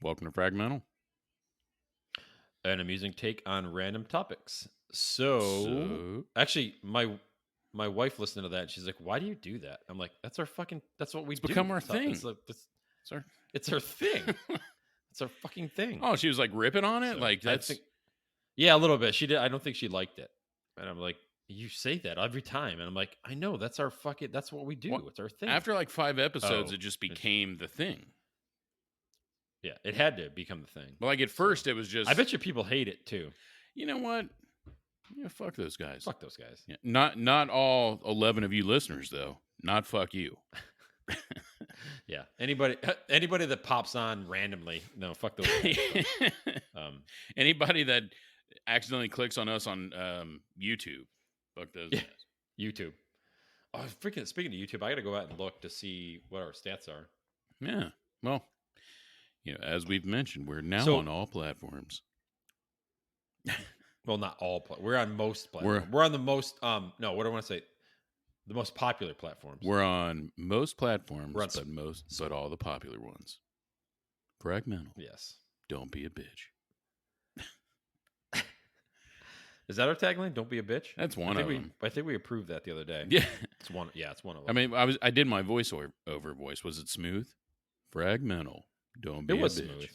Welcome to Fragmental. An amusing take on random topics. So actually, my wife listened to that and she's like, "Why do you do that?" I'm like, "That's what we do. become our thing. It's our thing. It's our fucking thing." Oh, she was like ripping on it? So, like that's... yeah, a little bit. She did. I don't think she liked it. And I'm like, "You say that every time." And I'm like, "I know. That's what we do. Well, it's our thing." After like 5 episodes, it just became the thing. Yeah, it had to become the thing. But like at first, it was just... I bet you people hate it too. You know what? Yeah, fuck those guys. Fuck those guys. Yeah, not all 11 of you listeners, though. Not fuck you. Yeah. Anybody that pops on randomly, no, fuck those guys. Anybody that accidentally clicks on us on YouTube, fuck those guys. YouTube. Oh, freaking! Speaking of YouTube, I got to go out and look to see what our stats are. Yeah. Well, as we've mentioned, we're now on all platforms. Well, not all. We're on most platforms. We're on the most. No, what do I want to say? The most popular platforms. We're on most platforms, but all the popular ones. Fragmental. Yes. Don't be a bitch. Is that our tagline? Don't be a bitch. That's one of them. I think we approved that the other day. Yeah, it's one. Yeah, it's one of I them. mean, I did my voiceover voice. Was it smooth? Fragmental. Don't be a bitch. Smooth.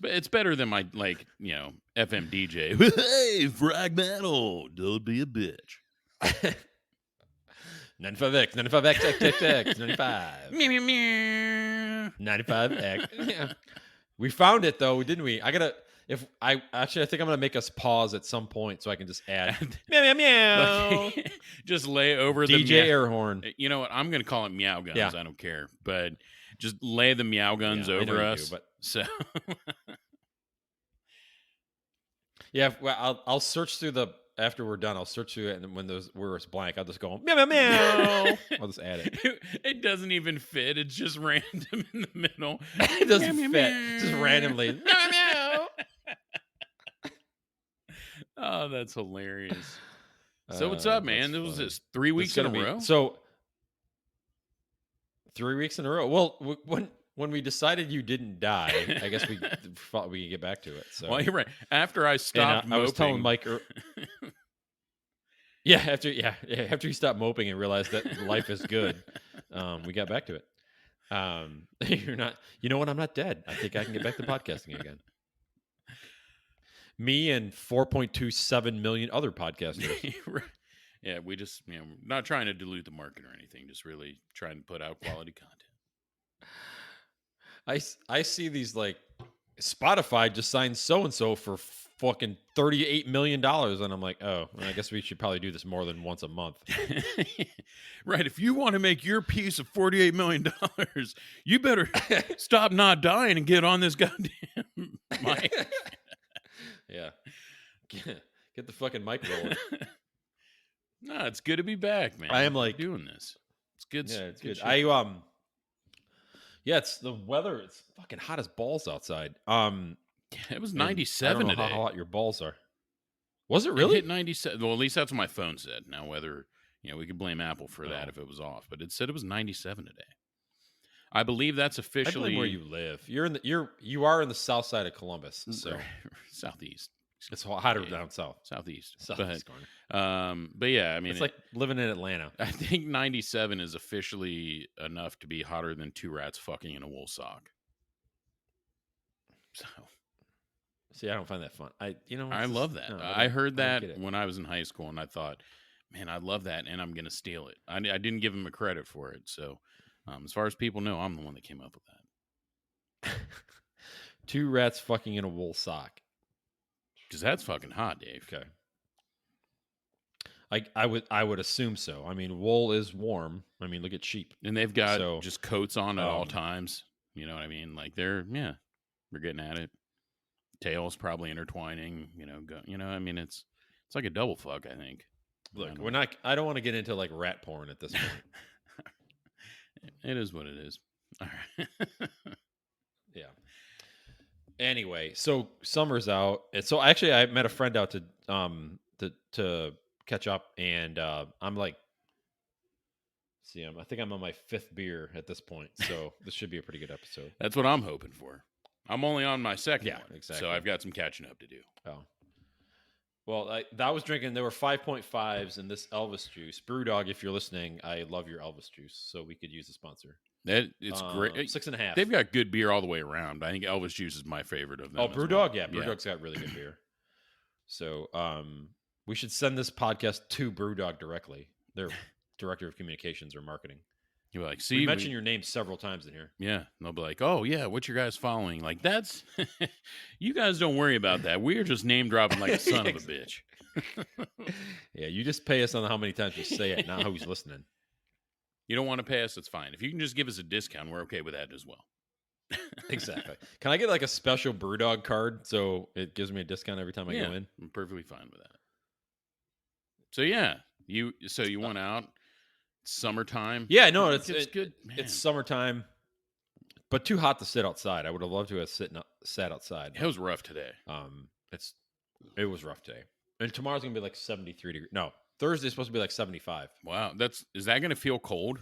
It's better than my FM DJ. Hey, Fragmental. Don't be a bitch. 95X, 95X, 95. 95X. Yeah. We found it though, didn't we? I think I'm gonna make us pause at some point so I can just add meow meow meow. Just lay over DJ the air horn. You know what? I'm gonna call it meow guns. Yeah. I don't care, but just lay the meow guns over us. Yeah, well, I'll search through after we're done. I'll search through it, and when those words blank, I'll just go meow meow meow. I'll just add it. It doesn't even fit. It's just random in the middle. It doesn't fit. Meow. Just randomly meow meow. Oh, that's hilarious. So what's up, man? This was this 3 weeks in a row. So 3 weeks in a row. Well, when we decided you didn't die, I guess we thought we could get back to it. So, well, you're right. After I stopped moping. I was telling Mike. After you stopped moping and realized that life is good, we got back to it. You're not. You know what? I'm not dead. I think I can get back to podcasting again. Me and 4.27 million other podcasters. Yeah, we just not trying to dilute the market or anything. Just really trying to put out quality content. I see these like Spotify just signed so-and-so for fucking $38 million. And I'm like, oh, well, I guess we should probably do this more than once a month. Right. If you want to make your piece of $48 million, you better stop not dying and get on this goddamn mic. Yeah. Get the fucking mic rolling. No, it's good to be back, man. I am like doing this. It's good. Yeah, it's good. Shit. Yeah, it's the weather. It's fucking hot as balls outside. It was 97 I don't know today. how hot your balls are. Was it really? It hit 97. Well, at least that's what my phone said. Now, whether we could blame Apple for that if it was off, but it said it was 97 today. I believe that's officially I blame where you live. You are in the south side of Columbus, so southeast. It's hotter down south. Southeast corner. But yeah, I mean, it's like living in Atlanta. I think 97 is officially enough to be hotter than two rats fucking in a wool sock. So, see, I don't find that fun. I love that. No, I heard that when I was in high school, and I thought, man, I love that, and I'm gonna steal it. I didn't give him a credit for it. So, as far as people know, I'm the one that came up with that. Two rats fucking in a wool sock. Because that's fucking hot, Dave. Okay. I would assume so. I mean, wool is warm. I mean, look at sheep. And they've got just coats on at all times. You know what I mean? Like they're getting at it. Tails probably intertwining, I mean, it's like a double fuck, I think. Look, I don't want to get into like rat porn at this point. It is what it is. All right. Yeah. Anyway, so summer's out. And so actually I met a friend out to catch up, and I'm like See, I think I'm on my 5th beer at this point, so this should be a pretty good episode. That's what I'm hoping for. I'm only on my second one, exactly. so I've got some catching up to do. Oh. Well, I was drinking, there were 5.5s in this Elvis juice. Brewdog, if you're listening, I love your Elvis juice, so we could use a sponsor. It's great. 6.5. They've got good beer all the way around. I think Elvis juice is my favorite of them. Oh, Brewdog? Yeah, Brewdog's got really good beer. So we should send this podcast to Brewdog directly. Their director of communications or marketing. You're like, see, we mentioned your name several times in here. Yeah, they'll be like, oh yeah, what's your guys following? Like, that's you guys don't worry about that. We're just name dropping like a son of a bitch. Yeah, you just pay us on how many times you say it, not who's listening. You don't want to pay us, it's fine. If you can just give us a discount, we're okay with that as well. Exactly. Can I get like a special Brewdog card so it gives me a discount every time I go in? I'm perfectly fine with that. So yeah, you went out. Summertime. Yeah, no, it's good. Man. It's summertime, but too hot to sit outside. I would have loved to have sat outside. It was rough today. It was rough today, and tomorrow's gonna be like 73 degrees. No, Thursday's supposed to be like 75. Wow, is that gonna feel cold?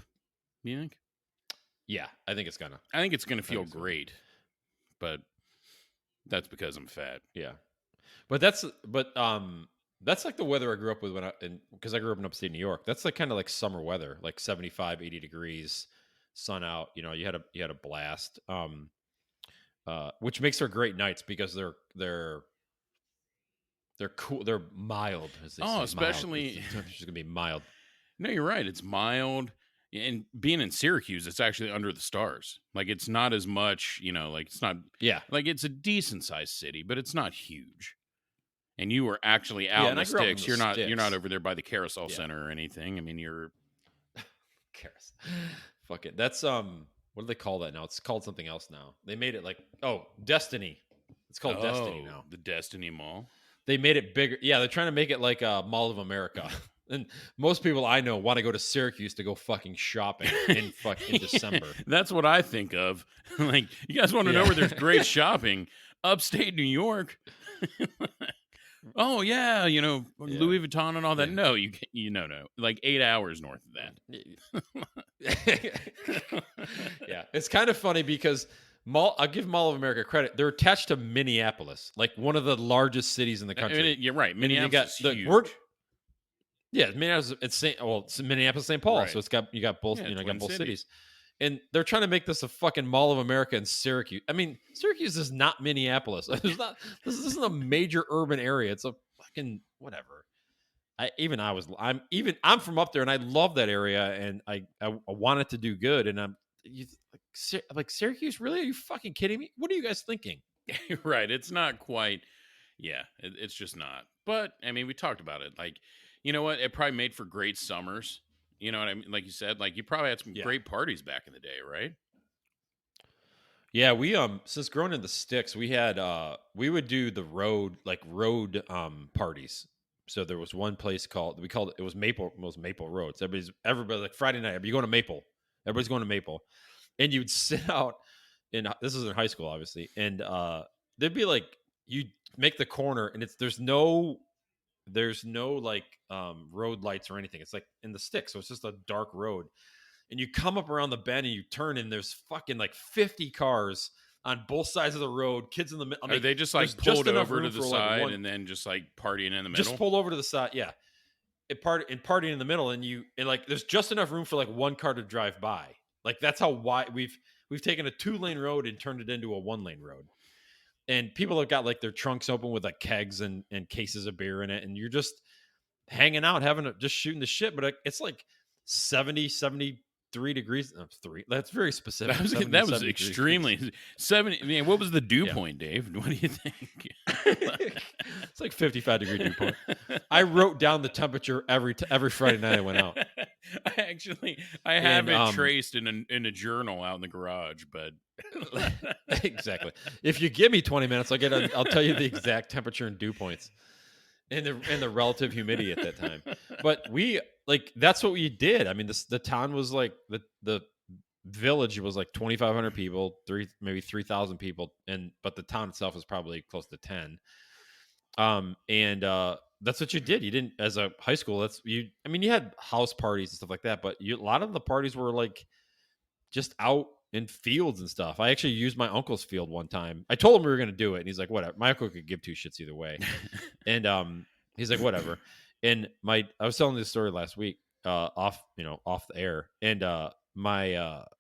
Do you think? Yeah, I think it's gonna. I think it's gonna feel great, but that's because I'm fat. Yeah, but that's like the weather I grew up with because I grew up in upstate New York. That's like kind of like summer weather, like 75, 80 degrees, sun out. You know, you had a blast. Which makes for great nights because they're cool. They're mild. As they say. Especially it's just gonna be mild. No, you're right. It's mild. And being in Syracuse, it's actually under the stars. Like it's not as much, like it's not. Yeah. Like it's a decent sized city, but it's not huge. And you were actually out in the sticks. You're not over there by the Carousel Center or anything. I mean, you're Carousel. Fuck it. That's what do they call that now? It's called something else now. They made it like Destiny. It's called Destiny now. The Destiny Mall. They made it bigger. Yeah, they're trying to make it like a Mall of America. And most people I know want to go to Syracuse to go fucking shopping in December. That's what I think of. Like, you guys want to know where there's great shopping? Upstate New York. Oh yeah, Louis Vuitton and all that. No, no. Like 8 hours north of that. Yeah, it's kind of funny because I'll give Mall of America credit. They're attached to Minneapolis, like one of the largest cities in the country. I mean, you're right. Minneapolis is huge. Minneapolis. It's Minneapolis, St. Paul. Right. So you got both. You got both cities. And they're trying to make this a fucking Mall of America in Syracuse. I mean, Syracuse is not Minneapolis. This isn't a major urban area. It's a fucking whatever. I'm from up there, and I love that area, and I want it to do good. And I'm like Syracuse. Really? Are you fucking kidding me? What are you guys thinking? Right. It's not quite. Yeah. It's just not. But I mean, we talked about it. Like, you know what? It probably made for great summers. You know what I mean? Like you said, like you probably had some great parties back in the day, right? Yeah, we since growing in the sticks, we had we would do the road parties. So there was one place it was Maple Road. So everybody like Friday night, are you going to Maple? Everybody's going to Maple. And you'd sit out this is in high school, obviously, and there'd be like you make the corner and there's no like road lights or anything. It's like in the sticks, so it's just a dark road. And you come up around the bend and you turn, and there's fucking like 50 cars on both sides of the road. Kids in the middle. Are they just like pulled over to the side and then just like partying in the middle? Just pull over to the side, yeah. Partying in the middle, and like there's just enough room for like one car to drive by. Like that's how wide we've taken a 2-lane road and turned it into a 1-lane road. And people have got like their trunks open with like kegs and cases of beer in it. And you're just hanging out, just shooting the shit. But it's like 73 degrees. That's very specific. That was extremely 70. I mean, what was the dew point, Dave? What do you think? It's like 55 degree dew point. I wrote down the temperature every Friday night I went out. I have it traced in a journal out in the garage, but exactly. If you give me 20 minutes, I'll tell you the exact temperature and dew points and the relative humidity at that time. But that's what we did. I mean, the town was like the village was like 2,500 people, maybe 3,000 people, but the town itself was probably close to 10. And That's what you did. You didn't, as a high school. That's you. I mean, you had house parties and stuff like that, but a lot of the parties were like just out in fields and stuff. I actually used my uncle's field one time. I told him we were going to do it, and he's like, "Whatever." My uncle could give two shits either way, and he's like, "Whatever." And I was telling this story last week, off the air, and my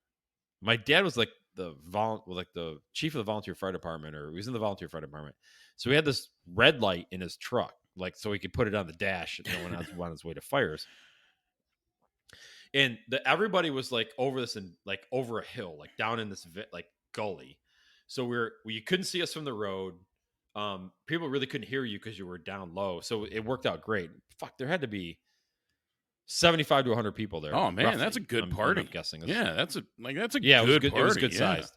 dad was like the chief of the volunteer fire department, or he was in the volunteer fire department. So he had this red light in his truck, like so he could put it on the dash when I was on his way to fires. And everybody was like over this and like over a hill, like down in this like gully. So you couldn't see us from the road. People really couldn't hear you because you were down low. So it worked out great. Fuck, there had to be 75 to 100 people there. Oh man, roughly. That's a good party. I'm guessing. Yeah, that's a good party. It was good sized.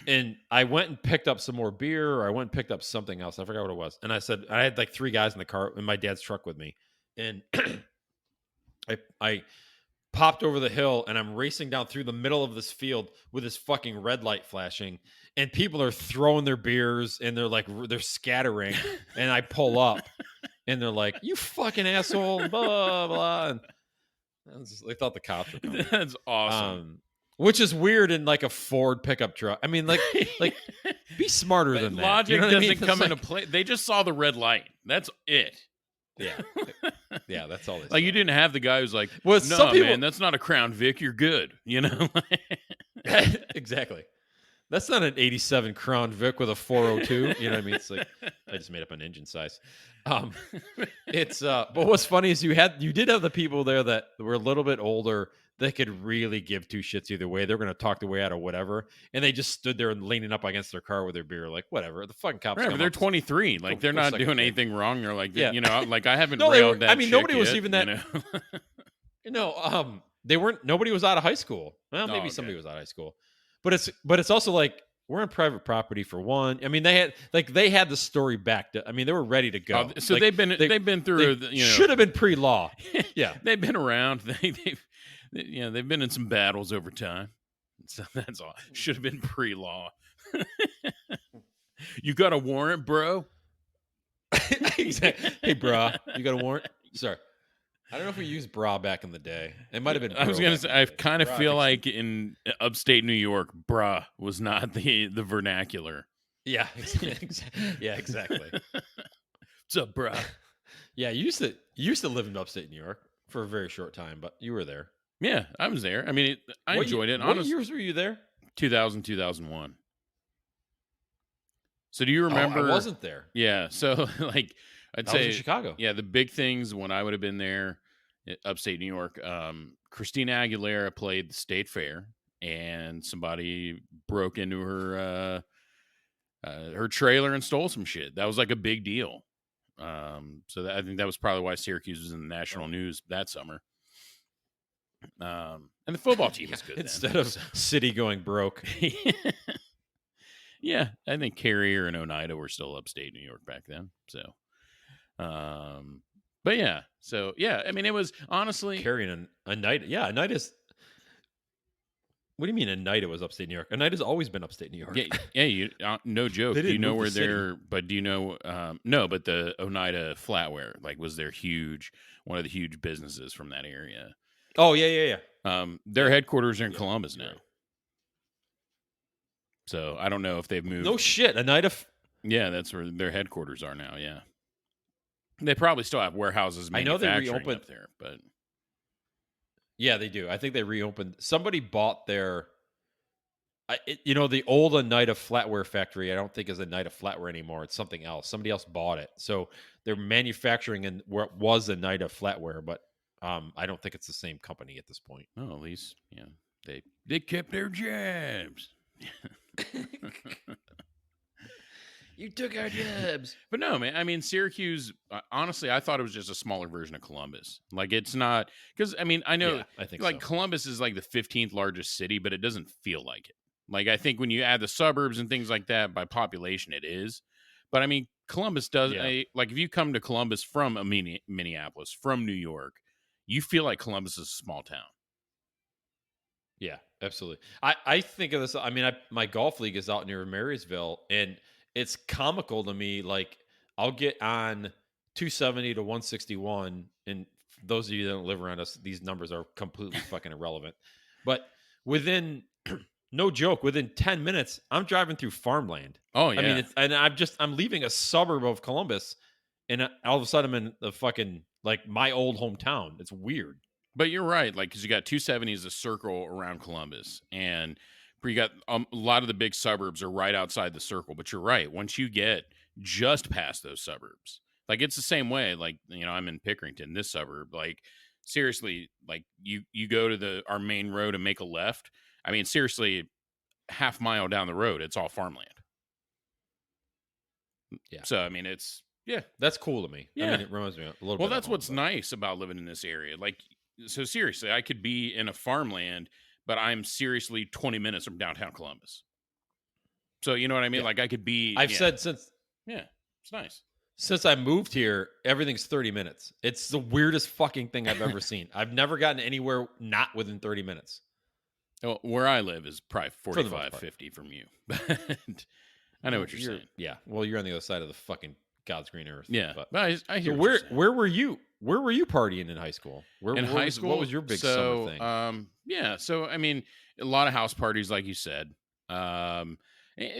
And I went and picked up some more beer, or I went and picked up something else. I forgot what it was. And I said, I had like 3 guys in the car in my dad's truck with me. And I popped over the hill, and I'm racing down through the middle of this field with this fucking red light flashing, and people are throwing their beers, and they're scattering, and I pull up, and they're like, "You fucking asshole!" Blah blah. And they thought the cops were coming. That's awesome. Which is weird in like a Ford pickup truck. I mean, like be smarter than that. Logic doesn't come into play. They just saw the red light. That's it. Yeah. Yeah, that's all. Like, you didn't have the guy who's like, well, no, man, that's not a Crown Vic. You're good. You know? Exactly. That's not an 87 Crown Vic with a 402. You know what I mean? It's like, I just made up an engine size. It's but what's funny is you did have the people there that were a little bit older. They could really give two shits either way. They're going to talk their way out of whatever. And they just stood there and leaning up against their car with their beer, like, whatever. The fucking cops. Right, they're 23. Like, they're not doing anything wrong. They're like, yeah. Like, I haven't railed that. I mean, nobody was yet, even that. They weren't. Nobody was out of high school. Well, maybe somebody was out of high school, but it's also like, we're on private property for one. I mean, they had the story backed up. I mean, they were ready to go. So like, they've been through. Should have been pre-law. Yeah, they've been around. They've been in some battles over time. So that's all. Should have been pre-law. You got a warrant, bro? Exactly. Hey, bro, you got a warrant? Sorry. I don't know if we used bra back in the day. It might have been. I was going to say, I kind of feel like in upstate New York, bra was not the vernacular. Yeah. Yeah, exactly. What's up, bra? Yeah, you used to live in upstate New York for a very short time, but you were there. Yeah, I was there. I mean, I enjoyed it. What years were you there? 2000, 2001. So do you remember? I wasn't there. Yeah. So like, I'd say in Chicago. Yeah, the big things when I would have been there, upstate New York. Christina Aguilera played the State Fair, and somebody broke into her trailer and stole some shit. That was like a big deal. So I think that was probably why Syracuse was in the national news that summer. And the football team was good instead of city going broke. Yeah, I think Carrier and Oneida were still upstate New York back then. So, but yeah, I mean, it was honestly Carrier and Oneida. Yeah, Oneida's. What do you mean Oneida was upstate New York? Oneida's always been upstate New York. Yeah, you no joke. Do you know where they're? But do you know? No, but the Oneida Flatware was one of the huge businesses from that area. Oh yeah. Their headquarters are in Columbus now. So I don't know if they've moved. No shit, Oneida. Yeah, that's where their headquarters are now. Yeah, they probably still have warehouses. I know they reopened up there, but yeah, they do. I think they reopened. Somebody bought their. The old Oneida Flatware factory, I don't think is Oneida Flatware anymore. It's something else. Somebody else bought it, so they're manufacturing in where it was Oneida Flatware, but. I don't think it's the same company at this point. Oh, at least, they kept their jobs. You took our jobs. But no, man, I mean, Syracuse, honestly, I thought it was just a smaller version of Columbus. Like, it's not, because, I mean, I know, I think so. Columbus is like the 15th largest city, but it doesn't feel like it. Like, I think when you add the suburbs and things like that, by population, it is. But, I mean, Columbus does, like, if you come to Columbus from Minneapolis, from New York, you feel like Columbus is a small town. Yeah, absolutely. I think of this. I mean, my golf league is out near Marysville, and it's comical to me. Like, I'll get on 270 to 161, and those of you that don't live around us, these numbers are completely fucking irrelevant. But within, no joke, within 10 minutes, I'm driving through farmland. Oh yeah. I mean, and I'm leaving a suburb of Columbus, and all of a sudden I'm in the fucking like my old hometown. It's weird. But you're right, like because you got 270 as a circle around Columbus, and you got a lot of the big suburbs are right outside the circle. But you're right, once you get just past those suburbs, like it's the same way. Like I'm in Pickerington, this suburb. Like seriously, like you go to our main road and make a left. I mean, seriously, half mile down the road, it's all farmland. Yeah. So I mean, it's yeah, that's cool to me. Yeah, I mean, it reminds me a little bit. Well, that's what's nice about living in this area. Like, so seriously, I could be in a farmland, but I'm seriously 20 minutes from downtown Columbus. So you know what I mean? Yeah. Like I could be. I've said since. Yeah, it's nice. Since I moved here, everything's 30 minutes. It's the weirdest fucking thing I've ever seen. I've never gotten anywhere not within 30 minutes. Well, where I live is probably 45, 50 from you. I know what you're saying. Yeah. Well, you're on the other side of the fucking God's green earth. Yeah. But I hear. So where were you? Where were you partying in high school? High school, what was your big summer thing? Yeah. So I mean, a lot of house parties, like you said.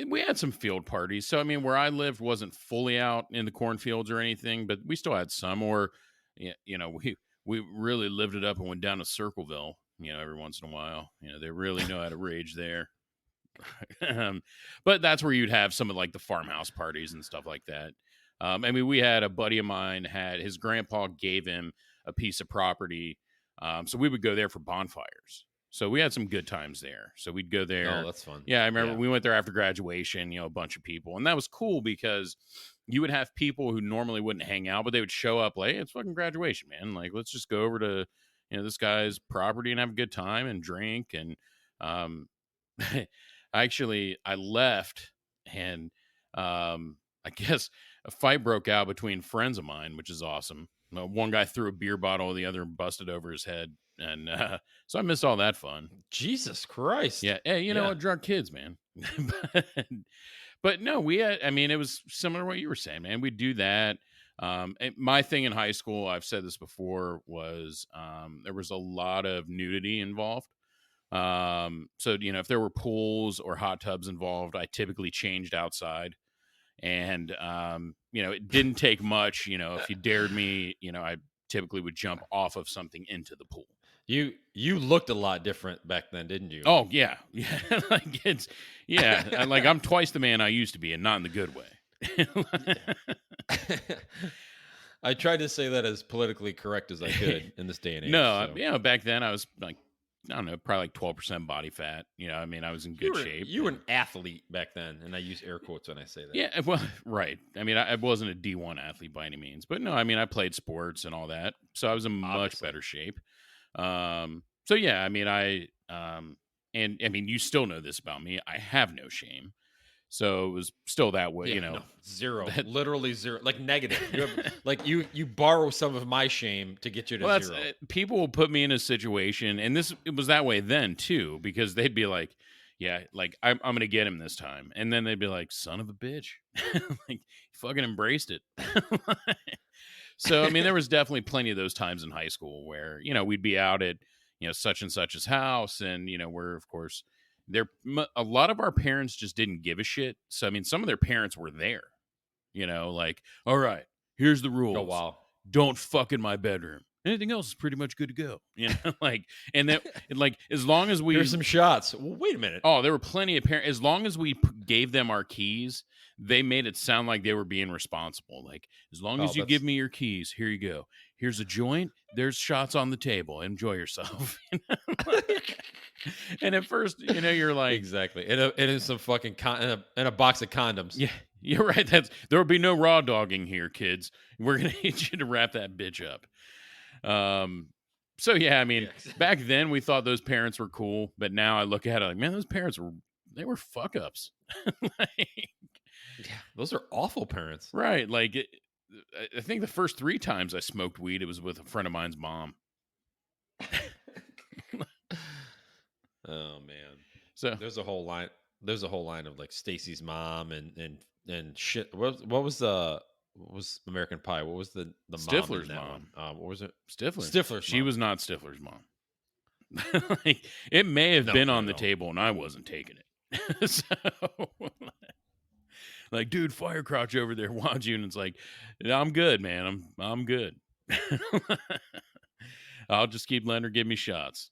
We had some field parties. So I mean, where I lived wasn't fully out in the cornfields or anything, but we still had some. Or, we really lived it up and went down to Circleville. Every once in a while. They really know how to rage there. But that's where you'd have some of like the farmhouse parties and stuff like that. I mean, we had a buddy of mine had his grandpa gave him a piece of property. So we would go there for bonfires. So we had some good times there. So we'd go there. Oh, that's fun. Yeah, I remember we went there after graduation, a bunch of people. And that was cool because you would have people who normally wouldn't hang out, but they would show up like, hey, it's fucking graduation, man. Like, let's just go over to, this guy's property and have a good time and drink. And I left and I guess a fight broke out between friends of mine, which is awesome. One guy threw a beer bottle, the other busted over his head. And so I missed all that fun. Jesus Christ. Yeah. Hey, you know what? Drunk kids, man. But no, it was similar to what you were saying, man. We'd do that. My thing in high school, I've said this before, was there was a lot of nudity involved. So, if there were pools or hot tubs involved, I typically changed outside. And, it didn't take much, if you dared me, I typically would jump off of something into the pool. You looked a lot different back then, didn't you? Oh yeah. Yeah. Like I'm twice the man I used to be, and not in the good way. I tried to say that as politically correct as I could in this day and age. No, so. Back then I was like, I don't know, probably like 12% body fat. I mean, I was in good shape. You were an athlete back then, and I use air quotes when I say that. Yeah, well, right. I mean, I wasn't a D1 athlete by any means, but no, I mean, I played sports and all that, so I was in much better shape. So yeah, I mean, and I mean, you still know this about me. I have no shame. So it was still that way, No, zero, literally zero, like negative. You borrow some of my shame to get you to zero. People will put me in a situation, and it was that way then too, because they'd be like, yeah, like I'm going to get him this time. And then they'd be like, son of a bitch, like fucking embraced it. So, I mean, there was definitely plenty of those times in high school where, we'd be out at, such and such's house, and, where of course a lot of our parents just didn't give a shit. So, I mean, some of their parents were there, like, all right, here's the rules. Oh, wow. Don't fuck in my bedroom. Anything else is pretty much good to go. Like, and then like, as long as here's some shots. Well, wait a minute. Oh, there were plenty of parents. As long as we gave them our keys, they made it sound like they were being responsible. Like, as long as you give me your keys, here you go. Here's a joint. There's shots on the table. Enjoy yourself. And at first, you're like, exactly. It is some fucking and a box of condoms. Yeah, you're right. There will be no raw dogging here, kids. We're gonna need you to wrap that bitch up. So yeah, I mean, back then we thought those parents were cool, but now I look at it like, man, those parents were fuck ups. Those are awful parents. Right. Like, I think the first 3 times I smoked weed, it was with a friend of mine's mom. Oh man. So there's a whole line of like Stacy's mom and shit. What was the what was American Pie? What was the Stifler's mom in that mom. one? What was it? Stifler. Stifler's She mom. was not Stifler's mom. Like, it may have been on the table and I wasn't taking it. So, like, dude, fire crouch over there wants you, and it's like, I'm good, man. I'm good. I'll just keep letting her give me shots.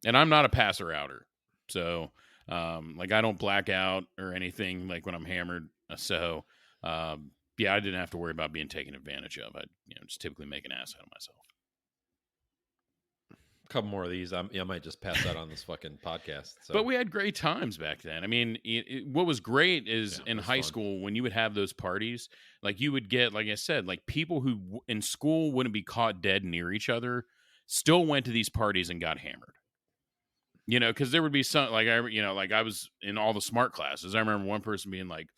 And I'm not a passer outer. So, like, I don't black out or anything like when I'm hammered. So, yeah, I didn't have to worry about being taken advantage of. I, just typically make an ass out of myself. A couple more of these. I might just pass that on this fucking podcast. So. But we had great times back then. I mean, what was great is in high school when you would have those parties, like you would get, like I said, like people who in school wouldn't be caught dead near each other still went to these parties and got hammered. Because there would be some, like I was in all the smart classes. I remember one person being like,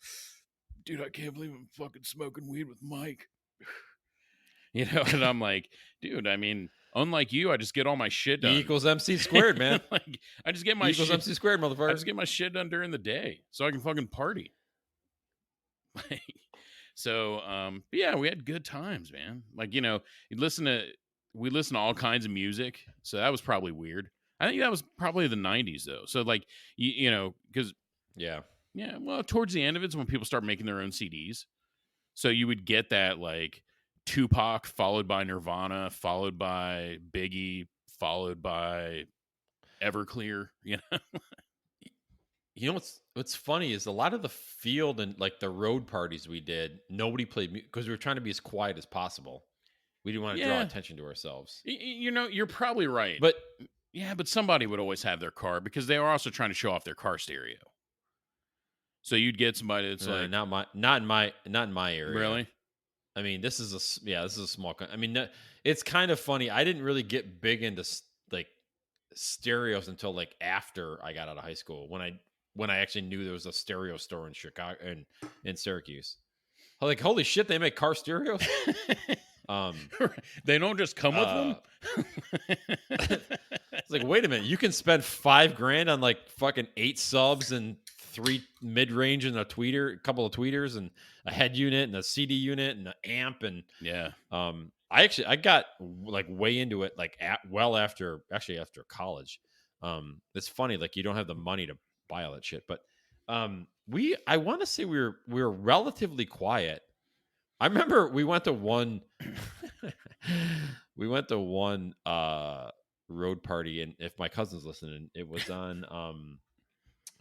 dude, I can't believe I'm fucking smoking weed with Mike. And I'm like, dude, I mean, unlike you, I just get all my shit done. E equals MC squared, man. Like, I just get my shit. MC squared, motherfucker. I just get my shit done during the day so I can fucking party. So, yeah, we had good times, man. Like, we listen to all kinds of music. So that was probably weird. I think that was probably the 90s though. So like, because yeah, well, towards the end of it's when people start making their own CDs. So you would get that like Tupac followed by Nirvana, followed by Biggie, followed by Everclear, what's funny is a lot of the field and like the road parties we did, nobody played because we were trying to be as quiet as possible. We didn't want to draw attention to ourselves. You're probably right. But but somebody would always have their car because they were also trying to show off their car stereo. So you'd get somebody that's like not in my area. Really? I mean, this is a small. I mean, it's kind of funny. I didn't really get big into like stereos until like after I got out of high school when I actually knew there was a stereo store in Chicago and in Syracuse. I'm like, holy shit, they make car stereos. They don't just come with them. It's like, wait a minute, you can spend $5,000 on like fucking 8 subs and 3 mid-range and a couple of tweeters and a head unit and a CD unit and an amp and I got like way into it like after college. It's funny, like you don't have the money to buy all that shit, but I want to say we were relatively quiet. I remember we went to one road party, and if my cousin's listening, it was on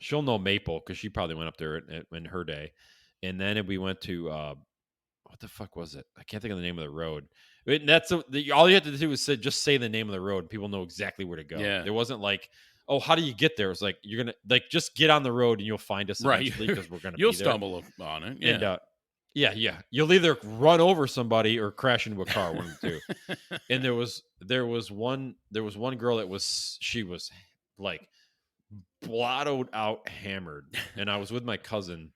she'll know Maple because she probably went up there in her day. And then we went to what the fuck was it? I can't think of the name of the road. All you had to do was just say the name of the road, and people know exactly where to go. Yeah. There wasn't like, oh, how do you get there? It's like you're gonna like just get on the road and you'll find us eventually because we're gonna. You'll stumble on it. Yeah. And, yeah. You'll either run over somebody or crash into a car, one of the two. And there was one girl that was like blottoed out hammered, and I was with my cousin.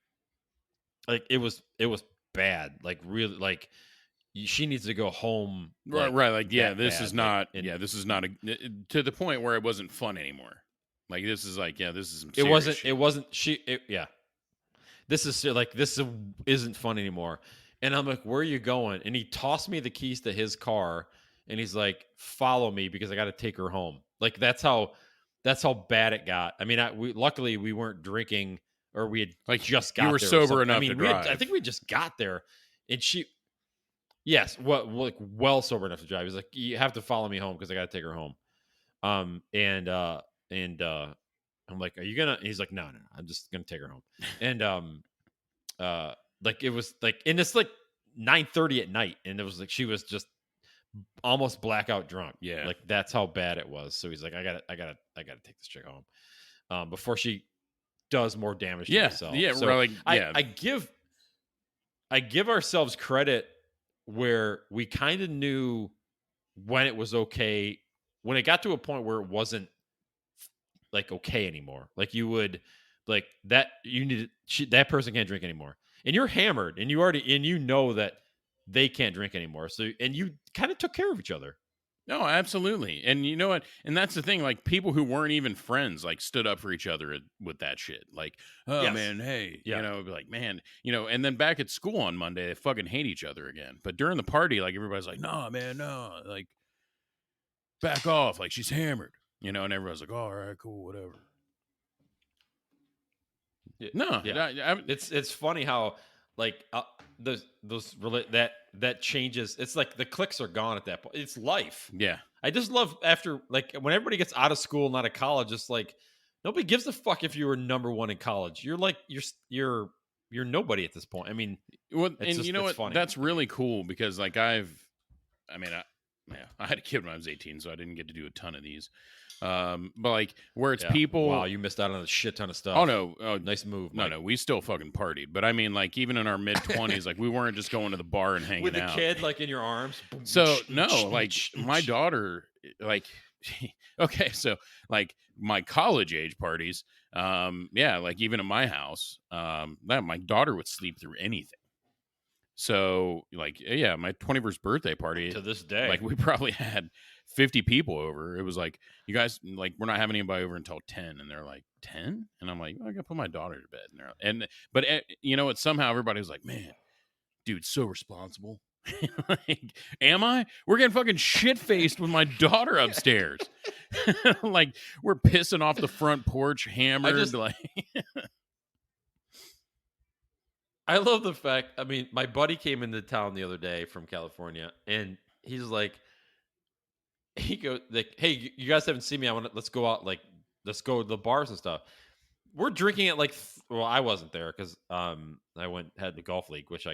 Like it was bad. Like really, like she needs to go home. Right. Like this is not to the point where it wasn't fun anymore. Like this is like this is. It wasn't. This isn't fun anymore. And I'm like, where are you going? And he tossed me the keys to his car, and he's like, follow me because I got to take her home. Like that's how bad it got. I mean, luckily we weren't drinking, or we had like just got. You were there sober enough to drive. I think we just got there, and well sober enough to drive. He's like, you have to follow me home because I got to take her home. And I'm like, are you gonna? And he's like, no, I'm just gonna take her home. And like it was like, and it's like 9:30 at night, and it was like she was just almost blackout drunk. Yeah, like that's how bad it was. So he's like, I gotta take this chick home before she does more damage to herself. Yeah, so like, I give ourselves credit where we kind of knew when it was okay, when it got to a point where it wasn't like okay anymore. Like you would like that that person can't drink anymore, and you're hammered, and you know that they can't drink anymore. So and you kind of took care of each other. No, absolutely. And you know what? And that's the thing. Like people who weren't even friends, like stood up for each other with that shit. Like, oh Yes. man, hey, Yeah. be like, man, and then back at school on Monday, they fucking hate each other again. But during the party, like everybody's like, no, man, no, like back off. Like she's hammered, and everyone's like, oh, all right, cool, whatever. No, yeah. It's funny how like that changes. It's like the clicks are gone at that point. It's life. Yeah. I just love after like when everybody gets out of school and out of college, it's like nobody gives a fuck if you were number one in college. You're like you're nobody at this point. I mean, well, and you know what? Funny. That's really cool because like I had a kid when I was 18, so I didn't get to do a ton of these. But like where it's people. Wow, you missed out on a shit ton of stuff. Oh no, nice move. Mike. No, we still fucking partied. But I mean, like even in our mid 20s, like we weren't just going to the bar and hanging with out the kid like in your arms. So no, like my daughter, like okay, so like my college age parties, like even at my house, that my daughter would sleep through anything. So like my 21st birthday party to this day, like we probably had 50 people over. It was like, you guys, like we're not having anybody over until 10, and they're like 10, and I'm like, I gotta put my daughter to bed, but you know what? Somehow everybody was like, man, dude, so responsible. Like, am I? We're getting fucking shit faced with my daughter upstairs. Like we're pissing off the front porch, hammered. I love the fact. I mean, my buddy came into town the other day from California, and he's like, he goes like, "Hey, you guys haven't seen me. Let's go out. Like, let's go to the bars and stuff." We're drinking at like, well, I wasn't there because I had the golf league, which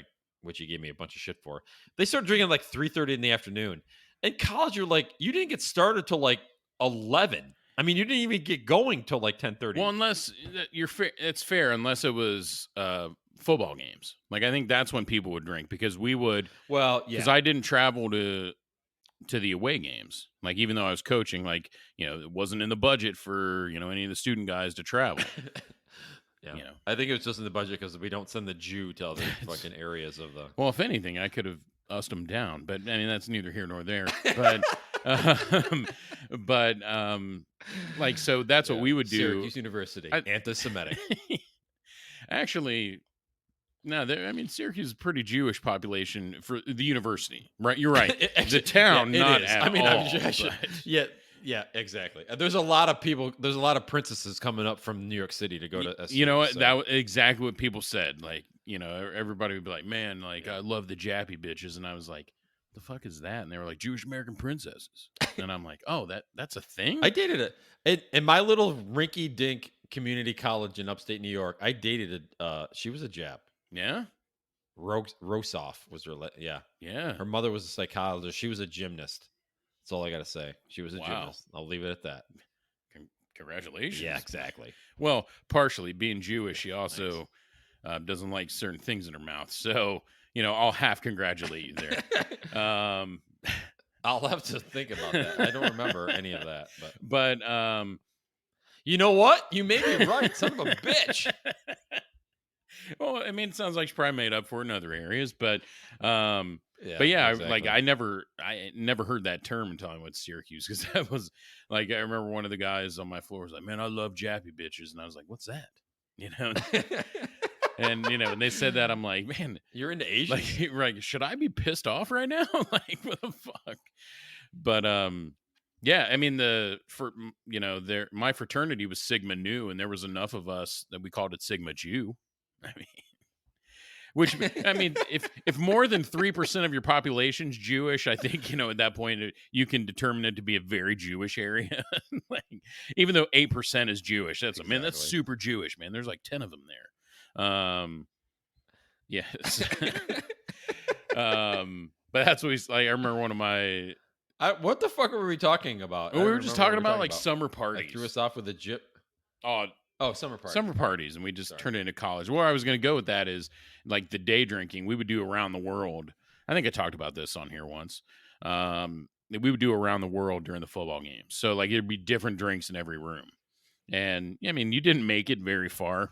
he gave me a bunch of shit for. They started drinking at like 3:30 in the afternoon. In college, you're like, you didn't get started till like 11. I mean, you didn't even get going till like 10:30. Well, unless it's fair, unless it was football games. Like I think that's when people would drink because we would. Well, yeah, because I didn't travel to the away games. Like even though I was coaching, like it wasn't in the budget for any of the student guys to travel. Yeah, I think it was just in the budget because we don't send the Jew to other fucking areas of the. Well, if anything, I could have ussed them down, but I mean that's neither here nor there. But like so that's what we would do. Syracuse University, anti-Semitic. Actually, no, I mean Syracuse is a pretty Jewish population for the university, right? You're right. The town, not at all. Yeah, exactly. There's a lot of people. There's a lot of princesses coming up from New York City to go to. You know what? So. That was exactly what people said. Like, everybody would be like, "Man, like I love the Jappy bitches," and I was like, "The fuck is that?" And they were like, "Jewish American princesses," and I'm like, "Oh, that's a thing." I dated it in my little rinky-dink community college in upstate New York. I dated she was a Jap. Yeah. Rosoff was her. Yeah. Her mother was a psychologist. She was a gymnast. That's all I got to say. She was a gymnast. I'll leave it at that. Congratulations. Yeah, exactly. Well, partially being Jewish, she also doesn't like certain things in her mouth. So, I'll half congratulate you there. I'll have to think about that. I don't remember any of that. But you know what? You may be right. Son of a bitch. Well, I mean, it sounds like she probably made up for it in other areas, but exactly. like I never heard that term until I went to Syracuse because that was like I remember one of the guys on my floor was like, "Man, I love Jappy bitches," and I was like, "What's that?" And when they said that, I'm like, "Man, you're into Asian." Like, right? Should I be pissed off right now? Like, what the fuck? But yeah, I mean my fraternity was Sigma Nu, and there was enough of us that we called it Sigma Jew. If more than 3% of your population's Jewish, I think at that point you can determine it to be a very Jewish area. Like, even though 8% is Jewish, that's super Jewish, man. There's like 10 of them there. Yes. But that's what I remember one of my. What the fuck were we talking about? We were just talking about like summer parties. I threw us off with a jip. Oh, summer parties, and we just turned it into college. Where I was going to go with that is like the day drinking. We would do around the world. I think I talked about this on here once. We would do around the world during the football games. So like it'd be different drinks in every room. And I mean, you didn't make it very far.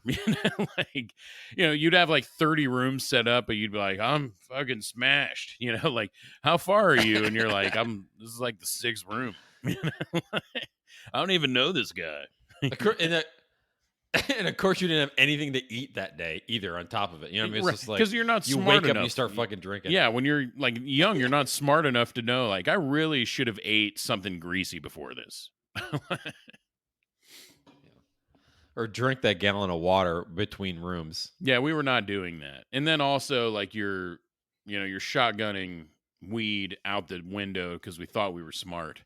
Like, you'd have like 30 rooms set up, but you'd be like, I'm fucking smashed. Like, how far are you? And you're like, this is like the 6th room. I don't even know this guy. And of course, you didn't have anything to eat that day either. On top of it, I mean, it's just like because you're not you smart wake enough. up and you start fucking drinking. Yeah, when you're like young, you're not smart enough to know. Like, I really should have ate something greasy before this. Or drink that gallon of water between rooms. Yeah, we were not doing that. And then also, like, you're shotgunning weed out the window because we thought we were smart.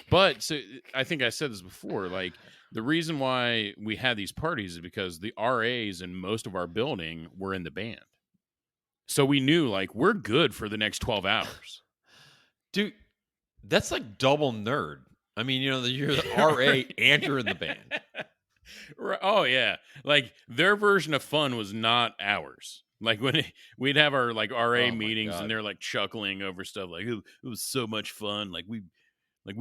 But so I think I said this before, like, the reason why we had these parties is because the RAs in most of our building were in the band. So we knew, like, we're good for the next 12 hours. Dude, that's like double nerd. I mean, you're the RA and you're in the band. Oh, yeah. Like, their version of fun was not ours. Like, when we'd have our, like, RA meetings and they're, like, chuckling over stuff. Like, it was so much fun. Like, we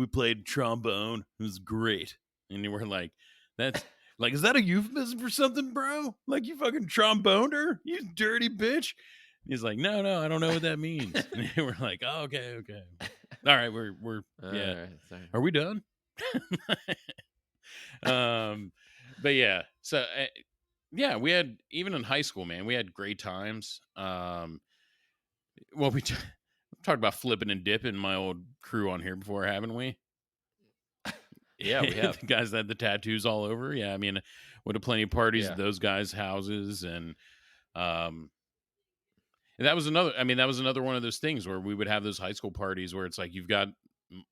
played trombone. It was great. And they were like, that's, like, is that a euphemism for something, bro? Like, you fucking tromboner? You dirty bitch? He's like, no, I don't know what that means. And they were like, oh, okay. All right, we're yeah. Right, are we done? But yeah, so yeah, we had, even in high school, man, we had great times. Well, we talked about flipping and dipping my old crew on here before, haven't we? Yeah, we have. The guys that had the tattoos all over. Yeah, I mean, would have plenty of parties at those guys' houses, and that was another one of those things where we would have those high school parties where it's like you've got,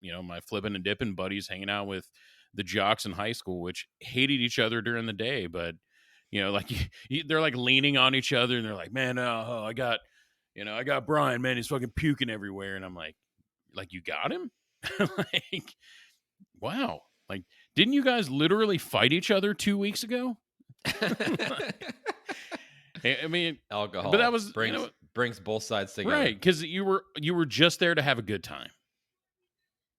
my flipping and dipping buddies hanging out with the jocks in high school, which hated each other during the day, but like they're like leaning on each other and they're like, man, I got Brian, man, he's fucking puking everywhere, and I'm like, you got him? Like, wow, like, didn't you guys literally fight each other 2 weeks ago? I mean, alcohol, but that was brings both sides together, right? Because you were just there to have a good time.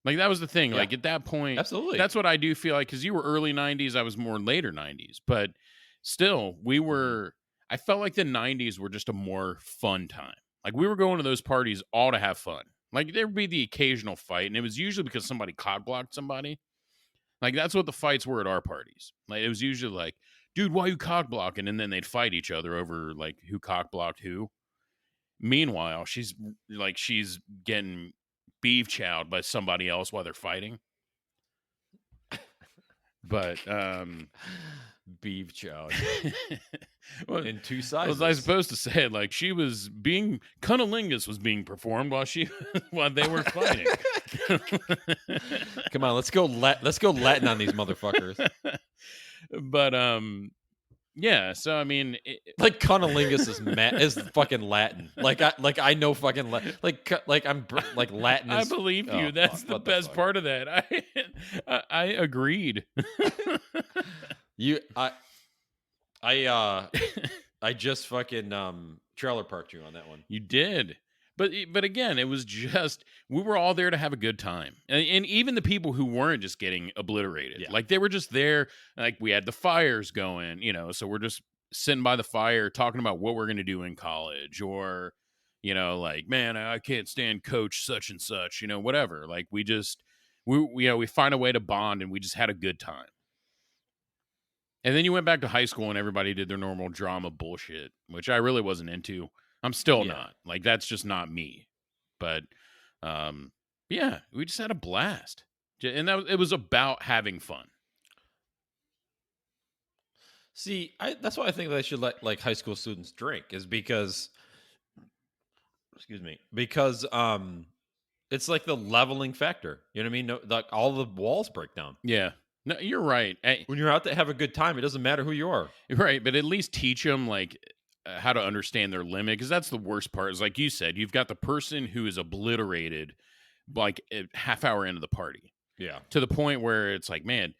Like, that was the thing. Yeah. Like, at that point, absolutely, that's what I do feel like. Because you were early 90s, I was more later 90s, but still, I felt like the 90s were just a more fun time. Like, we were going to those parties all to have fun. Like, there would be the occasional fight, and it was usually because somebody cock blocked somebody. Like, that's what the fights were at our parties. Like, it was usually like, dude, why you cock blocking? And then they'd fight each other over, like, who cock blocked who. Meanwhile, she's getting beef chowed by somebody else while they're fighting. But beef chowed well, in two sizes. Was I supposed to say it? Like, she was being cunnilingus was being performed while they were fighting. Come on, let's go Latin on these motherfuckers. But yeah, so I mean, like cunnilingus is fucking Latin. Like I know fucking like I'm like Latin. I believe you. That's the best part of that. I agreed. I just fucking trailer parked you on that one. You did. But again, it was just, we were all there to have a good time. And even the people who weren't just getting obliterated. Yeah. Like, they were just there. Like, we had the fires going, so we're just sitting by the fire talking about what we're going to do in college. Or, like, man, I can't stand coach such and such, whatever. Like, we find a way to bond, and we just had a good time. And then you went back to high school and everybody did their normal drama bullshit, which I really wasn't into. I'm still not. Like, that's just not me. But yeah, we just had a blast. And it was about having fun. See, that's why I think they should let, like, high school students drink, is because it's like the leveling factor. You know what I mean? No, like, all the walls break down. Yeah. No, you're right. When you're out to have a good time, it doesn't matter who you are. Right, but at least teach them, like, how to understand their limit, because that's the worst part. Is, like you said, you've got the person who is obliterated, like, a half hour into the party. Yeah. To the point where it's like, man,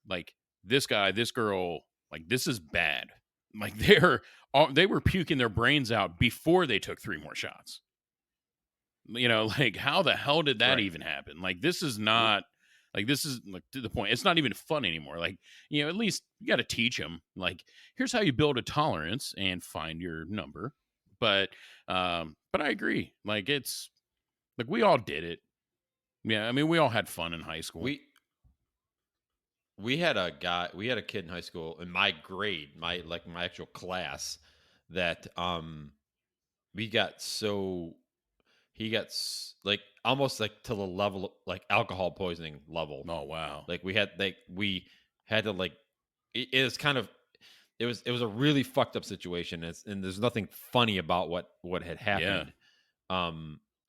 like, this guy, this girl, like, this is bad. Like, they were puking their brains out before they took 3 more shots. Like, how the hell did that even happen? Like, this is not, Like, this is like to the point. It's not even fun anymore. Like, at least you got to teach them. Like, here's how you build a tolerance and find your number. But I agree. Like, it's like we all did it. Yeah, I mean, we all had fun in high school. We had a kid in high school in my grade, my actual class, that he got like almost like to the level of, like, alcohol poisoning level. Oh wow. Like we had to like it was kind of it was a really fucked up situation, and there's nothing funny about what had happened. Yeah.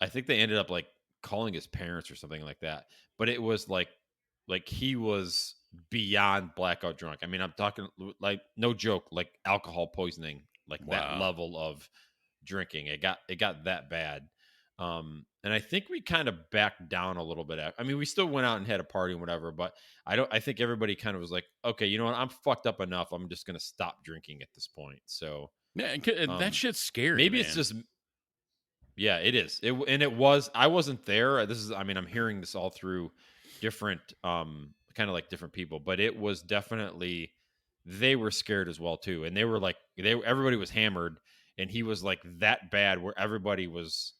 I think they ended up like calling his parents or something like that, but it was like he was beyond blackout drunk. I mean, I'm talking like, no joke, like alcohol poisoning, like that level of drinking. It got that bad. And I think we kind of backed down a little bit. I mean, we still went out and had a party and whatever, but I think everybody kind of was like, okay, you know what? I'm fucked up enough. I'm just going to stop drinking at this point. So yeah, that shit's scary. Maybe man. It's just, yeah, it is. It was, I wasn't there. I'm hearing this all through different, kind of like different people, but it was definitely, they were scared as well too. And they were like, everybody was hammered, and he was like that bad where everybody was